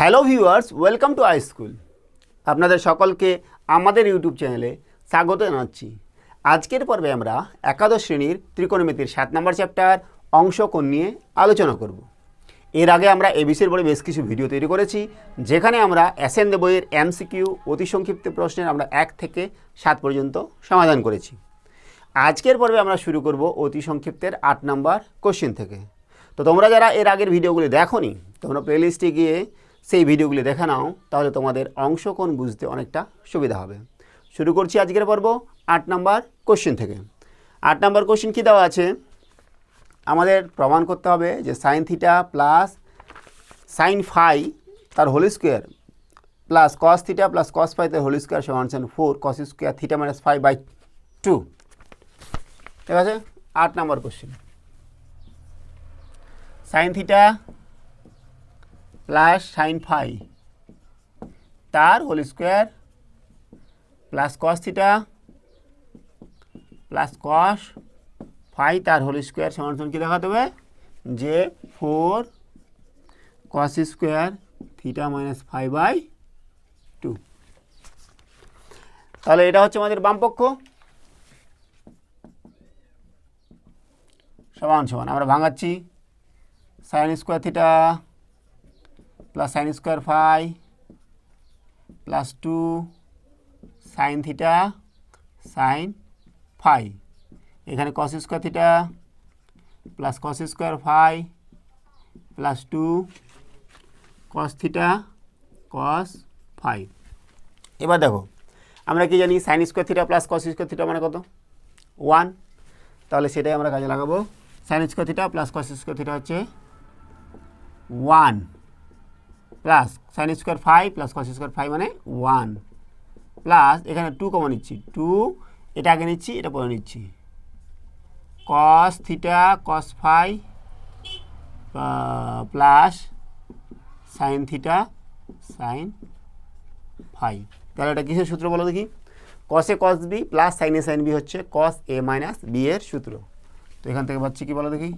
Hello viewers, welcome to I school. আপনাদের সকলকে আমাদের ইউটিউব চ্যানেলে স্বাগত জানাচ্ছি। আজকের পর্বে আমরা একাদশ শ্রেণীর ত্রিকোণমিতির 7 নম্বর চ্যাপ্টার অংশকোণ নিয়ে আলোচনা করব। এর আগে আমরা এবিসির বলে বেশ কিছু ভিডিও তৈরি করেছি, যেখানে আমরা অ্যাসেন্দ বইয়ের এমসিকিউ অতি সংক্ষিপ্ত প্রশ্নের আমরা 1 থেকে 7 পর্যন্ত সমাধান করেছি। আজকের পর্বে আমরা শুরু করব অতি সংক্ষিপ্তের 8 নম্বর কোশ্চেন থেকে। তো তোমরা যারা এর আগের ভিডিওগুলি দেখোনি, তোমরা প্লেলিস্টে গিয়ে সেই ভিডিওগুলি দেখে নাও, তাহলে তোমাদের অংশকোণ বুঝতে অনেকটা সুবিধা হবে। শুরু করছি আজকের পর্ব 8 নম্বর কোশ্চেন থেকে। 8 নম্বর কোশ্চেন কী দেওয়া আছে? আমাদের প্রমাণ করতে হবে যে sine theta plus sine phi তার whole square plus cos theta plus cos phi তার হোল স্কোয়ার সমান 4 কস স্কোয়ার থিটা মাইনাস 5/2। ঠিক আছে, 8 নম্বর question. Sine theta plus sine phi তার whole square plus cos theta plus cos phi তার whole square সমান কী দেখাতে হবে? যে 4 কস স্কোয়ার থিটা মাইনাস 5/2। তাহলে এটা হচ্ছে আমাদের বামপক্ষ সমান সমান আমরা ভাঙাচ্ছি sine square theta plus sine square phi plus 2 sine theta sine phi, এখানে cos square theta plus cos square phi plus 2 cos theta cos phi. এবার দেখো, আমরা কি জানি sine square theta plus cos square theta মানে কত? 1। তাহলে সেটাই আমরা কাজে লাগাবো। Sine square theta plus cos square theta হচ্ছে 1 plus sine square phi plus cos square phi মানে 1 প্লাস এখানে 2 কমন নিচ্ছি, 2 এটা আগে নিচ্ছি, এটা পরে নিচ্ছি, cos theta cos phi plus sine theta sine phi. তাহলে এটা কিসের সূত্র বলো দেখি? কসে কস বি প্লাস সাইনে সাইন বি হচ্ছে কস এ মাইনাস বি এর সূত্র। তো এখান থেকে পাচ্ছি কি বলো দেখি?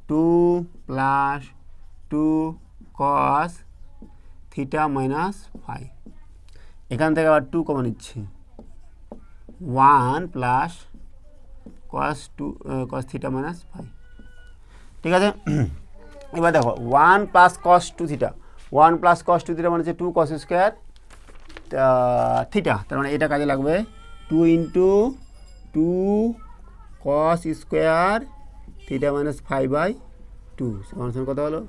2 plus 2 cos theta minus phi, এখান থেকে আবার 2 কমন নিচ্ছি, 1 plus cos theta minus phi. ঠিক আছে, এবার দেখো 1 plus cos 2 theta, 1 plus cos 2 theta মানে হচ্ছে 2 কস স্কোয়ার থিটা, তার মানে এটা কাজে লাগবে 2 ইন্টু 2 কস স্কোয়ার থিটা মাইনাস 5/2 সমান কত হলো?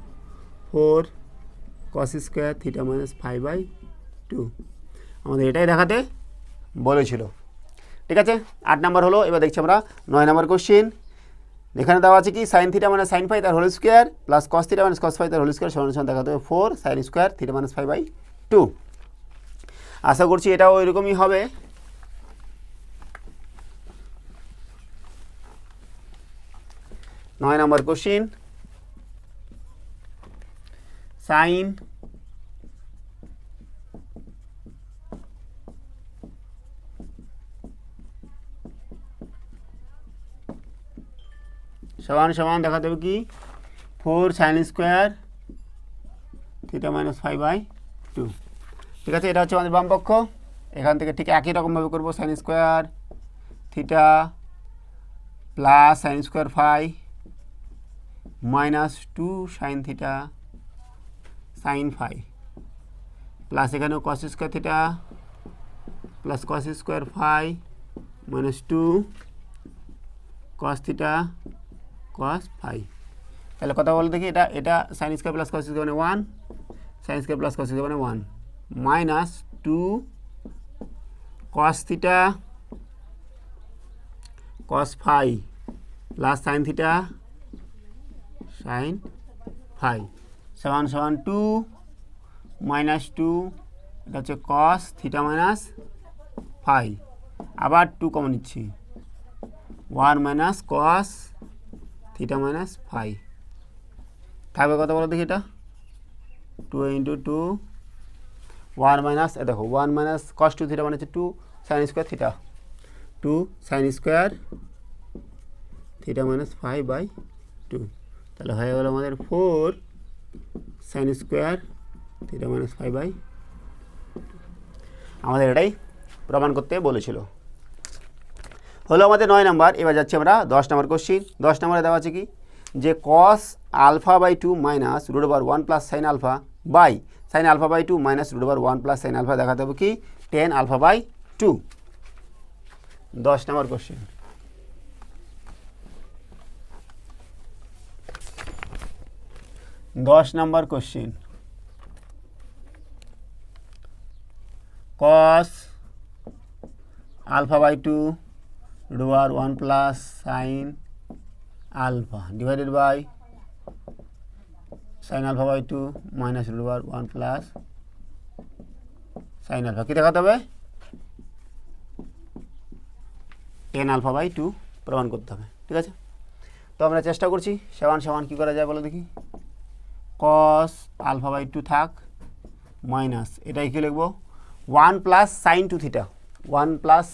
4 কস স্কোয়ার থিটা মাইনাস 5/2। আমাদের এটাই দেখাতে বলেছিল। ঠিক আছে, 8 নাম্বার হলো। এবার দেখছি আমরা 9 নাম্বার কোশ্চেন। এখানে দেওয়া আছে কি? সাইন থিটা মানে সাইন ফাই তার whole square plus cos theta মানে কস ফাই তার হোল স্কোয়ার সমান দেখাতে হবে 4 সাইন স্কোয়ার থিটা মাইনাস 5/2। আশা করছি এটাও এরকমই হবে। নয় নম্বর কোশ্চিন, সাইন সমান সমান দেখাতে হবে কি? 4 সাইন স্কোয়ার থিটা মাইনাস 5/2। ঠিক আছে, এটা হচ্ছে আমাদের বাম পক্ষ। এখান থেকে ঠিক একই রকমভাবে করবো, sine square theta plus sine square phi minus 2 sine theta sine phi plus এখানেও cos square theta plus cos square phi minus 2 cos theta cos phi. তাহলে কথা বলে দেখি, এটা sine square plus cos square মানে 1, sine square plus cos square মানে 1 minus 2 cos theta cos phi plus sine theta sine phi সমান সমান 2 minus 2, এটা হচ্ছে কস থিটা মাইনাস ফাই, আবার 2 কমন নিচ্ছি, 1 minus cos theta minus phi. থাকবে কত বলো দেখি? এটা 2 ইন্টু 2 1 মাইনাস, দেখো 1 মাইনাস কস 2 থিটা মানে হচ্ছে 2 sine square theta, 2 sine square theta minus 5/2। তাহলে হয়ে গেল আমাদের 4 sine square theta minus five by আমাদের এটাই প্রমাণ করতে বলেছিল। হলো আমাদের 9 নাম্বার। এবার যাচ্ছি আমরা 10 নাম্বার কোশ্চিন। 10 নাম্বারে দেওয়া আছে কি যে cos alpha by 2 minus root over 1 plus sine alpha by sine alpha by 2 minus root over 1 plus sine alpha দেখাতে হবে কি tan alpha by 2। 10 number question. দশ number question, cos alpha by 2 root over 1 plus sine alpha divided by sine alpha by 2 minus root over 1 plus sine alpha কী দেখাতে হবে ten alpha by 2 প্রমাণ করতে হবে। ঠিক আছে, তো আমরা চেষ্টা করছি সমান সমান কী করা যায় বলো দেখি। কস আলফা বাই 2 থাক মাইনাস এটাই কি লিখবো 1 plus sine 2 theta 1 plus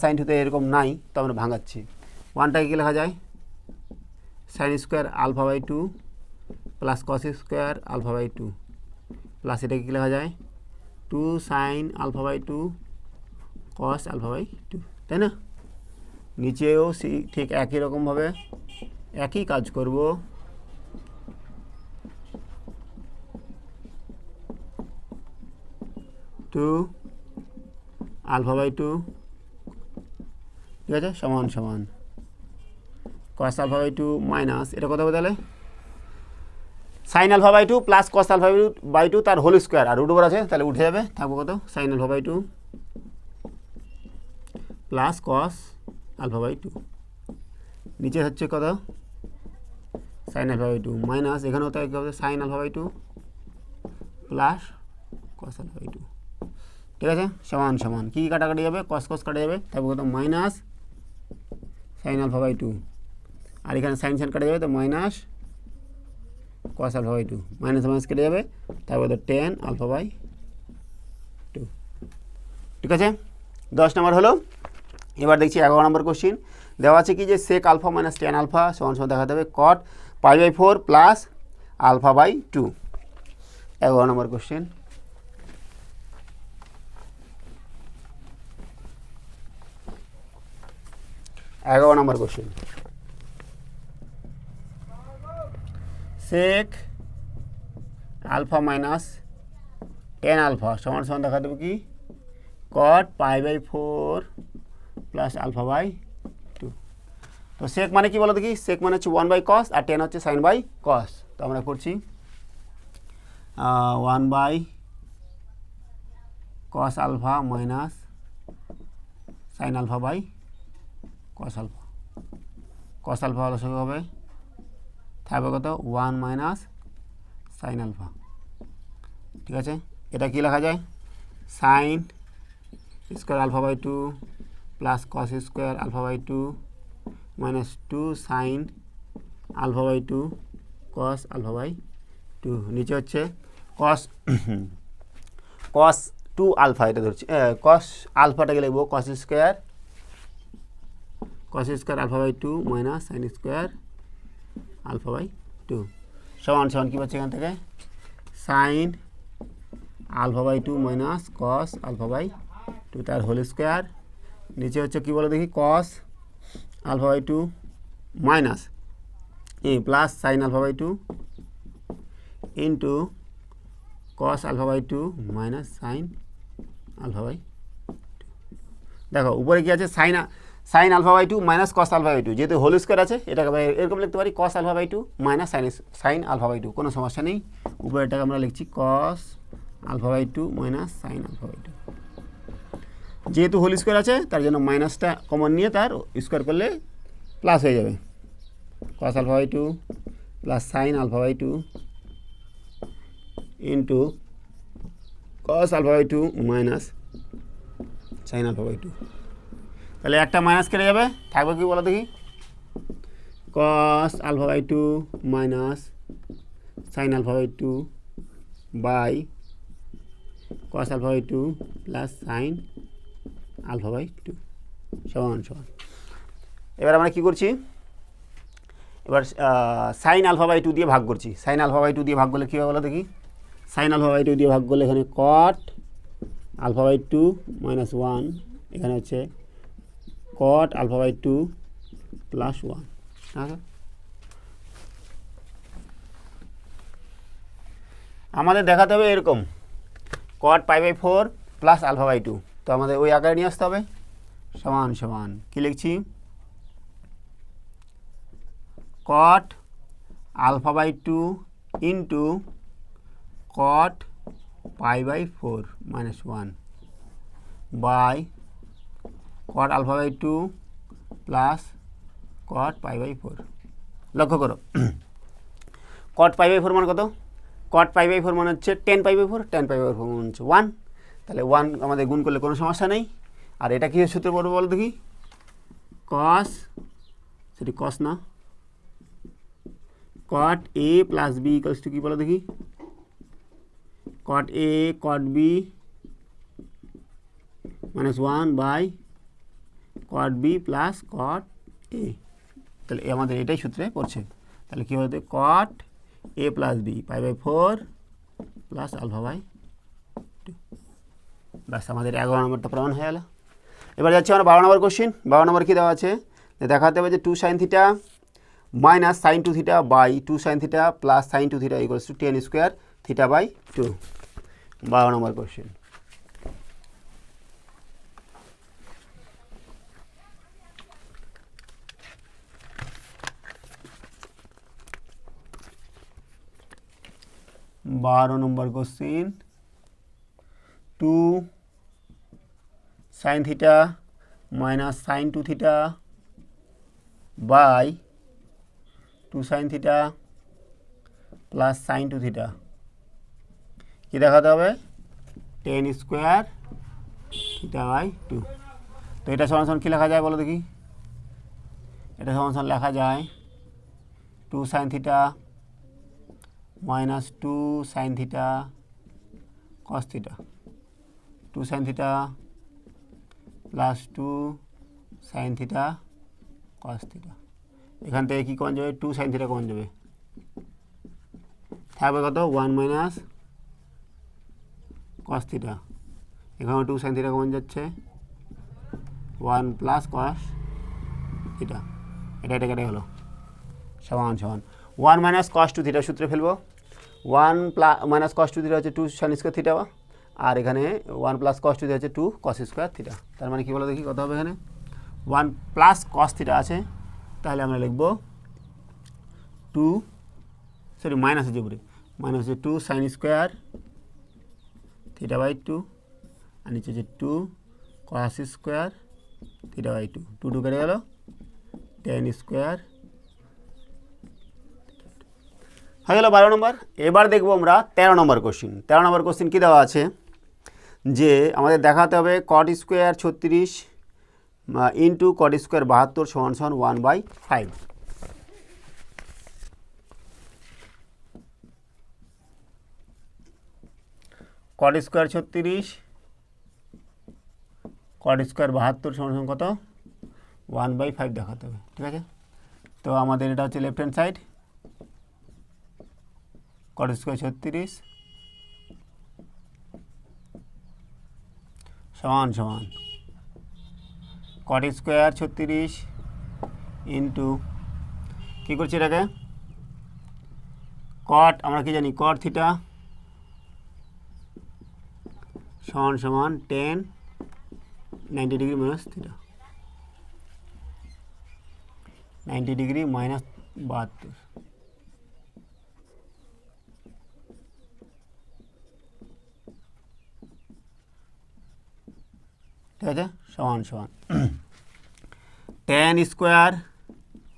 sine 2 এরকম নাই, তো আমরা ভাঙাচ্ছি। 1টাকে কী লেখা যায় sine square alpha by 2 plus cos square alpha by 2 plus এটাকে কী লেখা যায় 2 sine alpha by 2 cos alpha by 2, তাই না। নিচেও ঠিক একই রকমভাবে একই কাজ করব। টু আলফা বাই 2 ঠিক আছে সমান সমান কস আলফা বাই 2 মাইনাস এটা কত হবে তাহলে sine alpha by 2 plus cos alpha by 2 তার হোল স্কোয়ার আর রুট ওভার আছে তাহলে উঠে যাবে, থাকবো কত sine alpha by 2 plus cos alpha by 2 নিচে হচ্ছে কত সাইন আলফা বাই 2 মাইনাস এখানেও তাই হবে sine alpha by 2 plus cos alpha by 2, ঠিক আছে সমান সমান কী কাটাকাটি যাবে কস কস কাটা যাবে, তারপর কত মাইনাস সাইন আলফা বাই 2 আর এখানে সাইন সাইন কাটা যাবে তো minus cos alpha by 2 minus minus কেটে যাবে, তারপর তো টেন আলফা বাই 2। ঠিক আছে 10 নম্বর হলো। এবার দেখছি 11 নম্বর কোশ্চিন দেওয়া আছে কি যে sec alpha minus tan alpha সমান সমান দেখাতে হবে cot pi by 4 plus alpha by 2। 11 নম্বর question. Sec alpha minus tan alpha সমান সমান দেখা দেবো কি cot pi by 4 plus alpha by 2। তো সেক মানে কি বলো দেখি, সেক মানে হচ্ছে 1 বাই কস আর টেন হচ্ছে সাইন বাই কস। তো আমরা করছি 1 by cos alpha minus sine alpha by cos alpha. Cos alpha হলো সঙ্গে হবে থাকবে কত 1 মাইনাস সাইন আলফা। ঠিক আছে এটা কি লেখা যায় sine square alpha by 2 plus cos square alpha by 2 minus 2 sine alpha by 2 cos alpha by 2। নিচে হচ্ছে কস কস 2 আলফা এটা ধরছি কস আলফাটাকে লিখবো cos square alpha by 2 minus sine square alpha by 2 সমান সমান কী পাচ্ছি এখান থেকে sine alpha by 2 minus cos alpha by 2 তার হোল স্কোয়ার। নিচে হচ্ছে কী বলো দেখি cos alpha by 2 minus plus sine alpha by 2 into cos alpha by 2 minus sine alpha by 2। দেখো উপরে কী আছে sine alpha by 2 minus cos alpha by 2, যেহেতু হোল স্কোয়ার আছে এটাকে এরকম লিখতে পারি cos alpha by 2 minus sine alpha by 2, কোনো সমস্যা নেই। উপরেটাকে আমরা লিখছি cos alpha by 2 minus sine alpha by 2। যেহেতু হোল স্কোয়ার আছে তার জন্য মাইনাসটা কমন নিয়ে তার স্কোয়ার করলে প্লাস হয়ে যাবে cos alpha by 2 plus sine alpha by 2 into cos alpha by 2 minus sine alpha by 2। তাহলে একটা মাইনাস কেটে যাবে, থাকবে কি বলো দেখি cos alpha by 2 minus sine alpha by 2 by cos alpha by 2 plus sine alpha by 2 সমান সমান। এবার আমরা কী করছি এবার সাইন আলফা বাই 2 দিয়ে ভাগ করছি। সাইন আলফা বাই 2 দিয়ে ভাগ করলে কী হবে বলো দেখি? সাইন আলফা বাই 2 দিয়ে ভাগ করলে এখানে কট আলফা বাই 2 মাইনাস 1, এখানে হচ্ছে কট আলফা বাই 2 প্লাস 1। ঠিক আছে, আমাদের দেখাতে হবে এরকম cot pi by 4 plus alpha by 2। তো আমাদের ওই আকারে নিয়ে আসতে হবে, সমান সমান কী লিখছি? Cot alpha by 2 into cot pi by 4 minus 1 by cot alpha by 2 plus cot pi by 4। লক্ষ্য করো কট পাই বাই 4 মান কত? কট পাই বাই 4 মানে হচ্ছে 10 পাই বাই 4, 10 পাই বাই 4 মানে হচ্ছে 1। তাহলে 1 আমাদের গুণ করলে কোনো সমস্যা নেই। আর এটা কী সূত্র পড়বো বলো দেখি? কস, সেটি কস না, cot A plus B equals to কী বলো দেখি? Cot A cot B minus 1 by cot B plus cot A. তাহলে আমাদের এটাই সূত্রে পড়ছে। তাহলে কী হবে? Cot A plus B pi by 4 plus alpha by 2। ব্যাস আমাদের 11 নম্বরটা প্রমাণ হয়ে গেল। এবার যাচ্ছি আমরা 12 নম্বর কোশ্চিন। 12 নম্বর কী দেওয়া আছে? দেখাতে হবে যে 2 sine theta minus sine 2 theta by 2 sine theta plus sine 2 theta equals to 10 square theta by 2। 12 নম্বর কোশ্চিন। बारह नम्बर question 2 sine theta minus sine 2 theta by 2 sine theta plus sine 2 theta कि देखाते হবে 10 स्क्वायर थीटा बाई 2। तो এটা সমান সমান কি লেখা যায় বলো দেখি? এটা সমান সমান লেখা যায় 2 sine theta minus 2 sine theta cos theta 2 sine theta plus 2 sine theta cos theta. এখান থেকে কি কমন যাবে? 2 সাইন থিটা কমন যাবে, থাকবে কত? 1 মাইনাস কস থিটা। এখানে 2 সাইন থিটা কমন যাচ্ছে, 1 প্লাস কস থিটা। এটা কেটে গেল, সমান সমান 1 মাইনাস কস 2 থিটা সূত্রে ফেলবো। 1 মাইনাস কস 2 থিটা হচ্ছে 2 সাইন স্কোয়ার থিটা, আর এখানে 1 প্লাস কস 2 থিটা হচ্ছে 2 কস স্কোয়ার থিটা। তার মানে কী বলো দেখি কত হবে? এখানে 1 প্লাস কস থিটা আছে, তাহলে আমরা লিখব 2 সরি মাইনাস হচ্ছে উপরে, মাইনাস হচ্ছে 2 সাইন স্কোয়ার থিটা বাই 2, আর নিচে হচ্ছে 2 কস স্কোয়ার থিটা বাই 2। 2 কেটে গেল, 10 স্কোয়ার হয়ে গেল 12 নম্বর। এবার দেখবো আমরা 13 নম্বর কোশ্চিন। 13 নম্বর কোশ্চিন কী দেওয়া আছে? যে আমাদের দেখাতে হবে cot square 36 into cot square 72 সমান সমান 1/5। কট স্কোয়ার 36 কট স্কোয়ার 72 সমান সমান কত? 1/5 দেখাতে হবে। ঠিক আছে, তো আমাদের এটা হচ্ছে left hand side, cot square 36 সমান সমান কট স্কোয়ার 36 ইন্টু কী করছি এটাকে? কট আমরা কি জানি? কট থিটা সমান সমান 10 90 degree minus theta, 90 degree minus 72। ঠিক আছে, সমান সমান 10 স্কোয়ার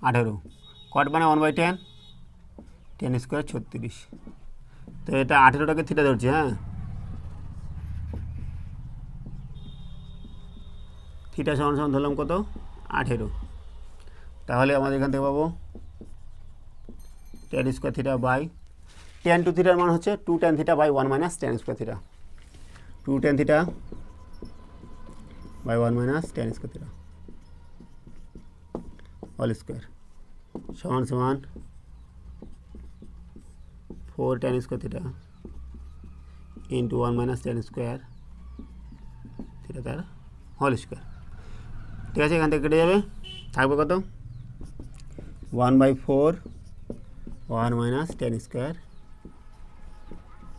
18, কট মানে 1/10, 10 স্কোয়ার 36। তো এটা 18টাকে থিটা ধরছে, হ্যাঁ, থিটা সমান সমান ধরলাম কত? 18। তাহলে আমাদের এখান থেকে পাবো 10 স্কোয়ার থিটা বাই 10 টু থিটার মান হচ্ছে 2 tan theta by 1 minus 10 square theta, 2 tan theta by 1 minus 10 square theta whole square. সমান সমান 4 tan square theta into 1 minus tan square theta তার হোল স্কোয়ার। ঠিক আছে, এখান থেকে কেটে যাবে, থাকবে কত 1/4 1 মাইনাস tan স্কোয়ার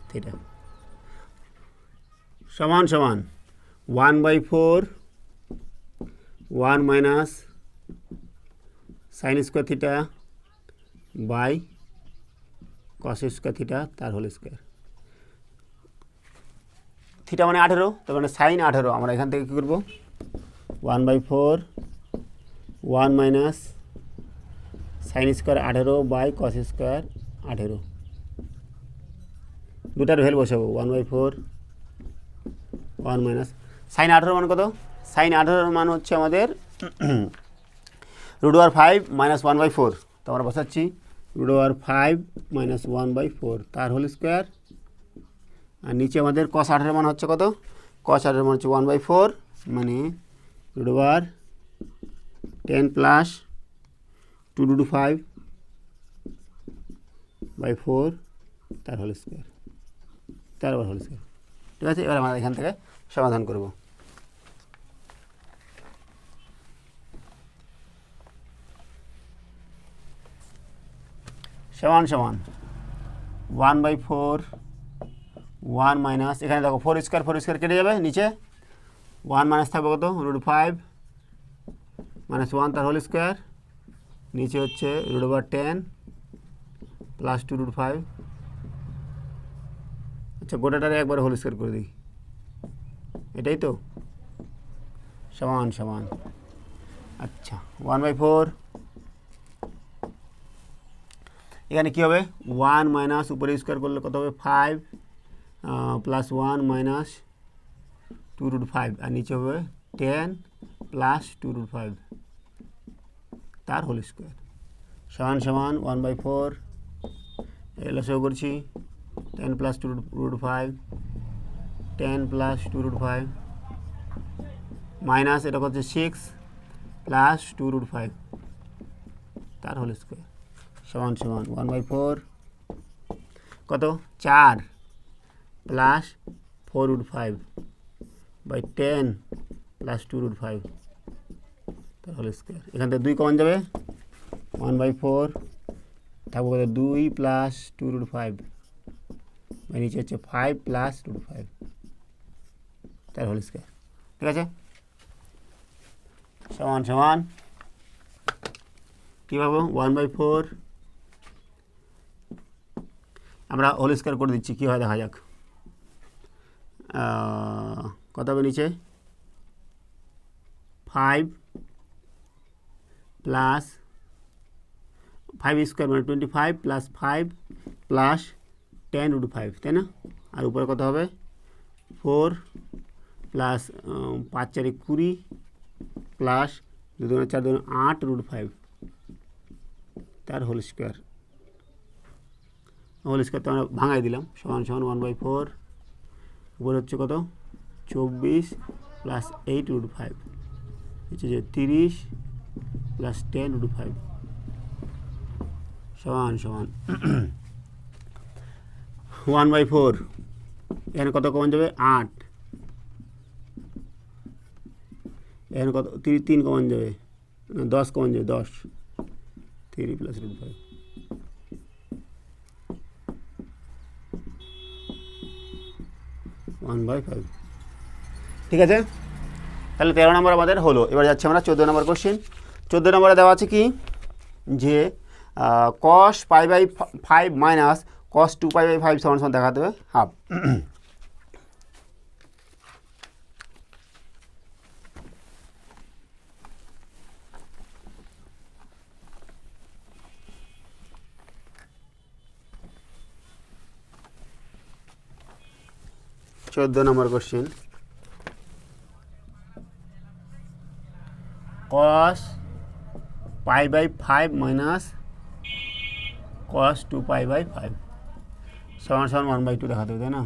থিটা সমান সমান 1/4 1 minus sine square theta by cos square theta তার হোল স্কোয়ার। থিটা মানে 18, তার মানে সাইন 18। আমরা এখান থেকে কী করবো 1/4 1 minus sine square 18 by cos square 18, দুটার ভ্যালু বসাবো 1/4 1 মাইনাস সাইন 18 মান কত, সাইন 18 মান হচ্ছে আমাদের √5 মাইনাস 1/4, তো আমরা বসাচ্ছি √5 মাইনাস 1/4 তার হোল স্কোয়ার। আর নিচে আমাদের কস 18 মান হচ্ছে কত, কস 18 মান হচ্ছে 1/4 মানে √10 প্লাস 2√5/4 তার হোল স্কোয়ার, তার আবার হোল স্কোয়ার। ঠিক আছে, এবার আমরা এখান থেকে সমাধান করব। সমান সমান 1/4 1 মাইনাস, এখানে দেখো 4 স্কোয়ার কেটে যাবে, নিচে 1 মাইনাস থাকবে কত √5 মাইনাস 1 তার হোল স্কোয়ার, নিচে হচ্ছে √10 প্লাস 2√5। আচ্ছা, গোটাটারে একবার হোল স্কোয়ার করে দিই, এটাই তো সমান সমান। আচ্ছা 1/4 এখানে কী হবে 1 মাইনাস উপরে স্কোয়ার করলে কত হবে 5 প্লাস 1 মাইনাস 2√5 আর নিচে হবে 10 প্লাস 2√5 তার হোল স্কোয়ার সমান সমান 1/4 এগুলো শো করছি 10 প্লাস 2√5 10 প্লাস 2√5 মাইনাস এটা হচ্ছে 6 প্লাস 2√5 তার হোল স্কোয়ার সমান সমান 1/4 কত 4 প্লাস 4√5 বাই 10 প্লাস 2√5 তার হোল স্কোয়ার। এখান থেকে 2 কমন যাবে 1/4 থাকবে কত 2 প্লাস 2√5 বাই নিচে হচ্ছে 5 প্লাস 2√5 তার হোল স্কোয়ার। ঠিক আছে, সমান সমান কী পাবো 1/4 আমরা হোল স্কোয়ার করে দিচ্ছি, কী হয় দেখা যাক। কত হবে নিচে 5 প্লাস 5 স্কোয়ার মানে 25 প্লাস 5 প্লাস 10√5, তাই না? আর উপরে কত হবে 4 প্লাস 5 4 20 প্লাস 2 2 4 2 8√5 তার হোল স্কোয়ার। হোল স্কোয়ার তো আমরা ভাঙাই দিলাম সমান সমান 1/4 উপরে হচ্ছে কত 24 প্লাস 8√5 হচ্ছে যে 30 প্লাস 10√5 সমান সমান 1/4 এখানে কত কমন যাবে 8, এখানে কত 3 কমন যাবে 10 কমন যাবে 10 3 প্লাস √5 1/5। ঠিক আছে, তাহলে 13 নম্বর আমাদের হলো। এবার যাচ্ছি আমরা 14 নম্বর কোশ্চেন। 14 নম্বরে দেওয়া আছে কি যে cos π/5 মাইনাস cos 2π/5 সমান সমান দেখাতে হবে হাফ। চোদ্দ নম্বর কোশ্চেন cos π/5 মাইনাস cos 2π/5 সমান সমান 1/2 দেখাতে হবে, তাই না?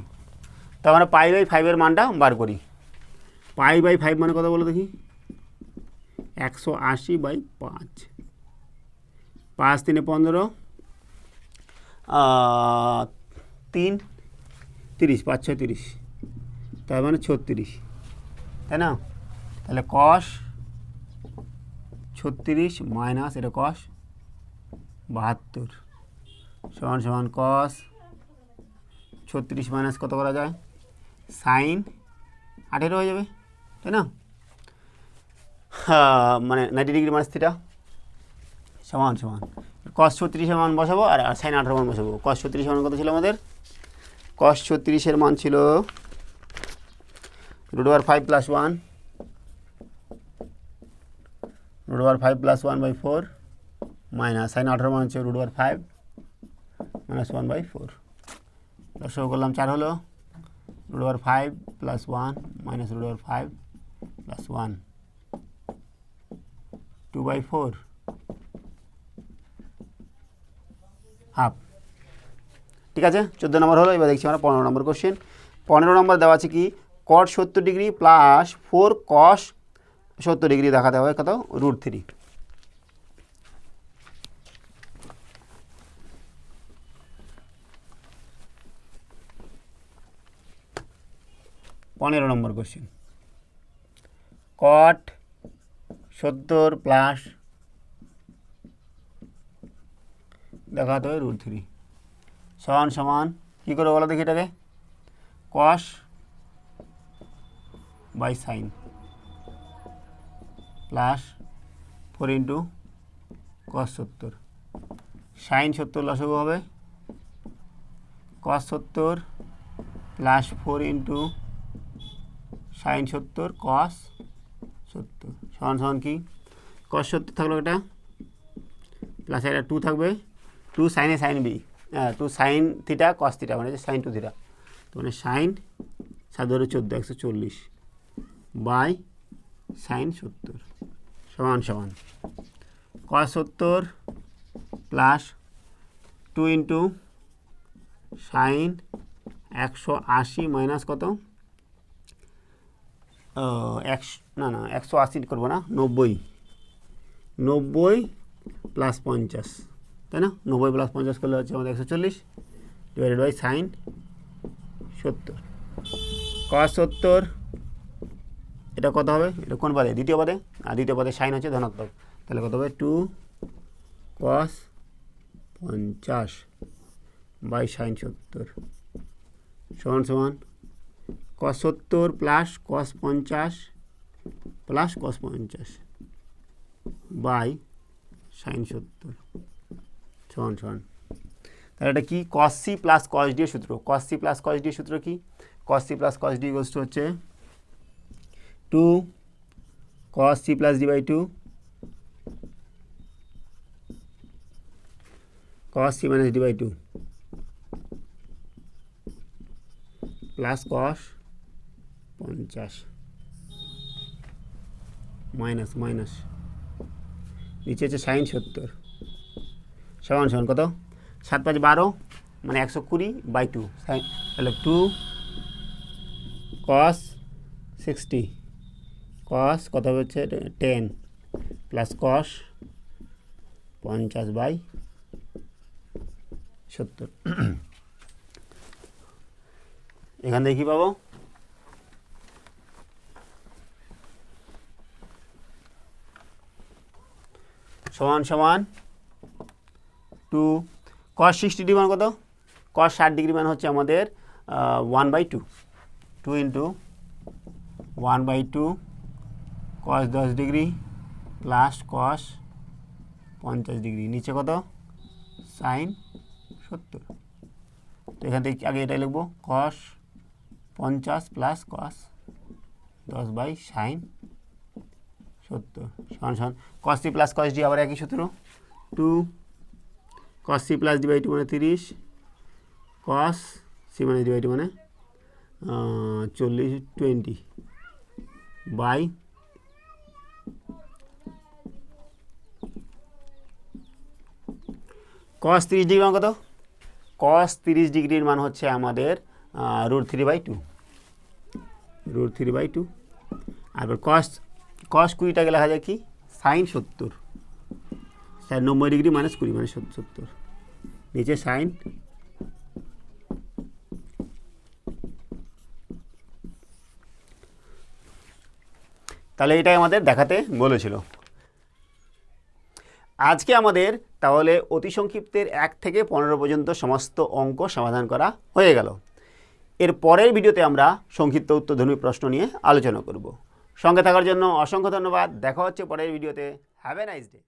তো আমরা π/5 এর মানটা বার করি। π/5 মানে কত বলো দেখি 180/5 5 3 15 3 30 5 6 30 তার মানে 36, তাই না? তাহলে কস 36 মাইনাস এটা কস 72 সমান সমান কস 36 মাইনাস কত করা যায়, সাইন 18 হয়ে যাবে, তাই না? মানে 90 ডিগ্রি মাইনাস থিটা সমান সমান কস 36 এর মান বসাবো আর সাইন 18 মান বসাবো। কস 36 এর মান কত ছিল আমাদের? কস 36 এর মান ছিল √5 + 1 √5 + 1/4 মাইনাস সাইন 18 মান হচ্ছে √5 - 1/4 লসাগু করলাম 4 হলো √5 + 1 - √5 + 1 2/4 হাফ। ঠিক আছে, 14 নম্বর হলো। এবার দেখছি আমরা 15 নম্বর কোশ্চেন। 15 নম্বর দেওয়া আছে কি, cot 70 degree plus 4 cos 70 degree দেখাতে হবে কত, √3। 15 নম্বর কোশ্চেন, cot 70 প্লাস দেখাতে হবে √3 সমান সমান কী করে বলো দেখি এটাকে, cos by sine plus 4 into cos 70 sine 70 লসাগু হবে cos 70 plus 4 into sine 70 cos 70 সমান সমান কি, cos 70 থাকলো এটা প্লাস এটা 2 থাকবে, 2 সাইনে sine B, 2 sine theta cos theta মানে সাইন 2 থিটা, তো মানে সাইন 7 140 বাই সাইন 70 সমান সমান cos 70 plus 2 into sign 180 minus কত, 180 করবো না, 90 প্লাস 50, তাই না? 90 প্লাস 50 করলে হচ্ছে আমাদের 140 ডিভাইডেড বাই সাইন 70 cos 70 এটা কত হবে, এটা কোন পদে, দ্বিতীয় পদে, আর দ্বিতীয় পদে সাইন হচ্ছে ধনাত্মক, তাহলে কত হবে 2 cos 50 বাই সাইন 70 সমান সমান cos 70 plus cos 50 plus cos 50 by sine 70 সমান সমান, তাহলে এটা কি, cos c plus cos d এর সূত্র, cos c plus cos d এর সূত্র কি, cos c plus cos d equals to হচ্ছে 2 cos c plus d by 2 cos c minus d by 2 plus cos 50 minus minus নিচে হচ্ছে sign 70 সমান সমান কত, 7 5 12 মানে 120 বাই 2, তাহলে 2 cos 60 cos কত হচ্ছে 10 প্লাস cos 50 বাই 70 এখান থেকে কী পাবো, সমান সমান 2 cos 60 ডিগ্রি মান কত, cos 60 ডিগ্রি মান হচ্ছে আমাদের 1/2, 2 into 1/2 cos 10 degree plus cos 50 degree, নিচে কত সাইন 70, তো এখান থেকে আগে এটাই লিখবো cos 50 plus cos 10 by sine 70 সমান সমান cos c plus cos d আবার একই সূত্র, 2 cos c plus d by 2 মানে 30 cos c মানে d বাই 2 মানে 40 20 বাই cos 30 ডিগ্রি মান কত, cos 30 ডিগ্রির মান হচ্ছে আমাদের √3/2 √3/2 আর cos 20টাকে লেখা যায় কি সাইন 70 সাইন 90 ডিগ্রি মাইনাস 20 মানে 70, নিচে সাইন তাহলে এটাই আমাদের দেখাতে বলেছিল। আজকে আমাদের তাহলে অতি সংক্ষিপ্তের 1 থেকে 15 পর্যন্ত সমস্ত অঙ্ক সমাধান করা হয়ে গেল। এর পরের ভিডিওতে আমরা সংক্ষিপ্ত উত্তরধর্মী প্রশ্ন নিয়ে আলোচনা করব। সঙ্গে থাকার জন্য অসংখ্য ধন্যবাদ। দেখা হচ্ছে পরের ভিডিওতে। Have a nice day.